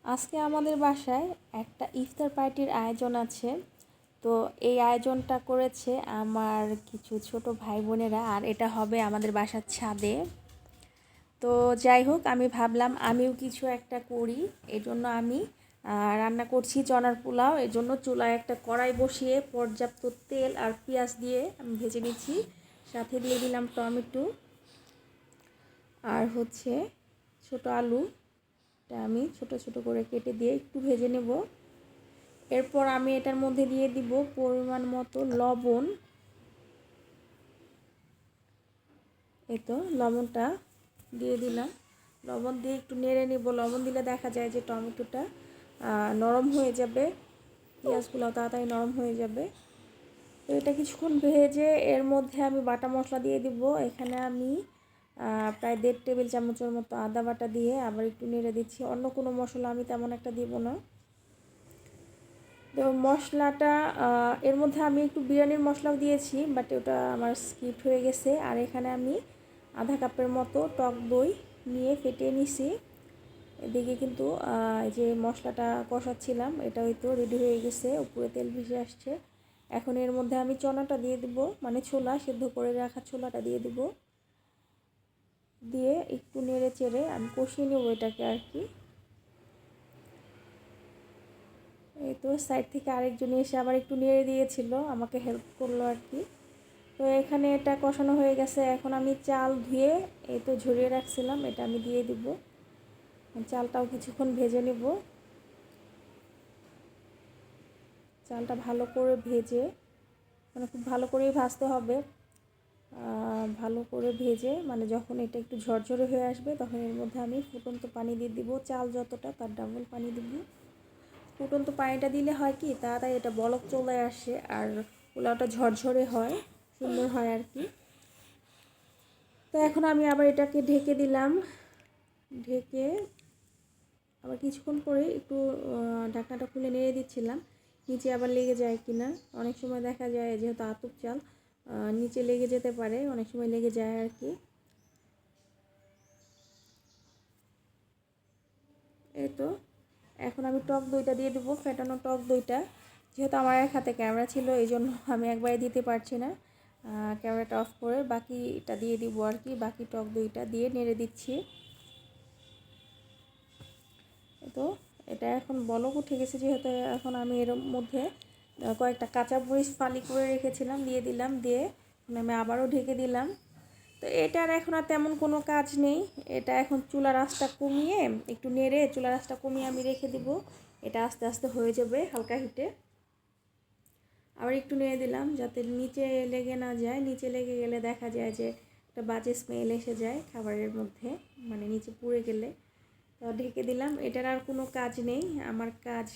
আজকে আমাদের বাসায় একটা ইফতার পার্টির আয়োজন আছে। তো এই আয়োজনটা করেছে আমার কিছু ছোট ভাই বোনেরা, আর এটা হবে আমাদের বাসার ছাদে। তো যাই হোক, আমি ভাবলাম আমিও কিছু একটা করি। এজন্য আমি রান্না করছি চনার পোলাও। এর জন্য চুলায় একটা কড়াই বসিয়ে পর্যাপ্ত তেল আর পেঁয়াজ দিয়ে আমি ভেজে নিচ্ছি। সাথে দিয়ে দিলাম টমেটো আর ছোট আলু। আমি ছোট ছোট করে কেটে দিয়ে একটু ভেজে নেব। এরপর আমি এটার মধ্যে দিয়ে দিব পরিমাণ মতো লবণ। এই তো লবণটা দিয়ে দিলাম। লবণ দিয়ে একটু নেড়ে নেব। লবণ দিলে দেখা যায় যে টমেটোটা নরম হয়ে যাবে, পেঁয়াজগুলো তাড়াতাড়ি নরম হয়ে যাবে। তো এটা কিছুক্ষণ ভেজে এর মধ্যে আমি বাটা মশলা দিয়ে দিব। এখানে আমি প্রায় 1.5 টেবিল চামচের মতো আদা বাটা দিয়ে আবার একটু নেড়ে দিচ্ছি। অন্য কোনো মশলা আমি তেমন একটা দিব না। তো মশলাটা এর মধ্যে আমি একটু বিরিয়ানির মশলাও দিয়েছি, বাট ওটা আমার স্কিপ হয়ে গেছে। আর এখানে আমি আধা কাপের মতো টক দই নিয়ে ফেটিয়ে নিছি। এদিকে কিন্তু যে মশলাটা কষাচ্ছিলাম এটা হয়তো রেডি হয়ে গেছে, উপরে তেল ভেসে আসছে। এখন এর মধ্যে আমি চনাটা দিয়ে দিব, মানে ছোলা সেদ্ধ করে রাখা ছোলাটা দিয়ে দিব। দিয়ে একটু নেড়ে চেড়ে আমি কষিয়ে নেব এটাকে আর কি। এই তো সাইড থেকে আরেকজন এসে আবার একটু নেড়ে দিয়েছিল, আমাকে হেল্প করলো আর কি। তো এখানে এটা কষানো হয়ে গেছে। এখন আমি চাল ধুয়ে এই তো ঝরিয়ে রাখছিলাম, এটা আমি দিয়ে দিব। চালটাও কিছুক্ষণ ভেজে নেব। চালটা ভালো করে ভেজে, মানে খুব ভালো করেই ভাজতে হবে। ভালো করে ভেজে মানে যখন এটা একটু ঝরঝরে হয়ে আসবে তখন এর মধ্যে আমি ফুটন্ত পানি দিয়ে দিব। চাল যতটা তার ডাবল পানি দিব। ফুটন্ত পানিটা দিলে হয় কি তাড়াতাড়ি এটা বলক চলে আসে আর পোলাওটা ঝরঝরে হয়, সুন্দর হয় আর কি। তো এখন আমি আবার এটাকে ঢেকে দিলাম। ঢেকে আবার কিছুক্ষণ পরে একটু ঢাকনাটা খুলে নেড়ে দিচ্ছিলাম, নিচে আবার লেগে যায় কি না। অনেক সময় দেখা যায় যেহেতু আতপ চাল নিচে লেগে যেতে পারে, অনেক সময় লেগে যায় আর কি। এই তো এখন আমি টক দইটা দিয়ে দেবো, ফেটানো টক দইটা। যেহেতু আমার এক হাতে ক্যামেরা ছিল এই জন্য আমি একবারে দিতে পারছি না, ক্যামেরাটা অফ করে বাকিটা দিয়ে দিব আর কি। বাকি টক দইটা দিয়ে নেড়ে দিচ্ছি। তো এটা এখন বলক উঠে গেছে যেহেতু, এখন আমি এর মধ্যে কয়েকটা কাঁচামরিচ ফালি করে রেখেছিলাম দিয়ে দিলাম। দিয়ে আমি আবারও ঢেকে দিলাম। তো এটার এখন আর তেমন কোনো কাজ নেই। এটা এখন চুলার আঁচটা কমিয়ে একটু নেড়ে চুলার আঁচটা কমিয়ে আমি রেখে দিব। এটা আস্তে আস্তে হয়ে যাবে হালকা হিটে। আবার একটু নেড়ে দিলাম যাতে নিচে লেগে না যায়। নিচে লেগে গেলে দেখা যায় যে একটা বাজে স্মেল এসে যায় খাবারের মধ্যে, মানে নিচে পুড়ে গেলে। তো ঢেকে দিলাম। এটার আর কোনো কাজ নেই, আমার কাজ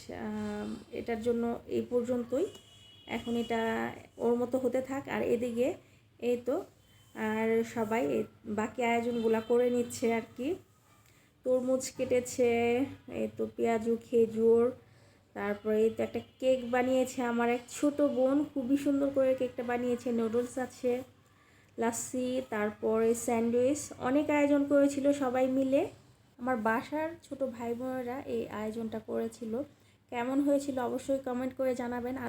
এটার জন্য এই পর্যন্তই। এখন এটা ওর মতো হতে থাক। আর এদিকে এই তো আর সবাই বাকি আয়োজনগুলো করে নিচ্ছে আর কি। তরমুজ কেটেছে, এই তো পেঁয়াজু, খেজুর, তারপরে এই তো একটা কেক বানিয়েছে আমার এক ছোট বোন, খুবই সুন্দর করে কেকটা বানিয়েছে। নুডলস আছে, লাস্সি, তারপরে স্যান্ডউইচ, অনেক আয়োজন করেছিল সবাই মিলে। আমার বাসার ছোট ভাই বোনেরা এই আয়োজনটা করেছিল। কেমন হয়েছিল অবশ্যই কমেন্ট করে জানাবেন। আর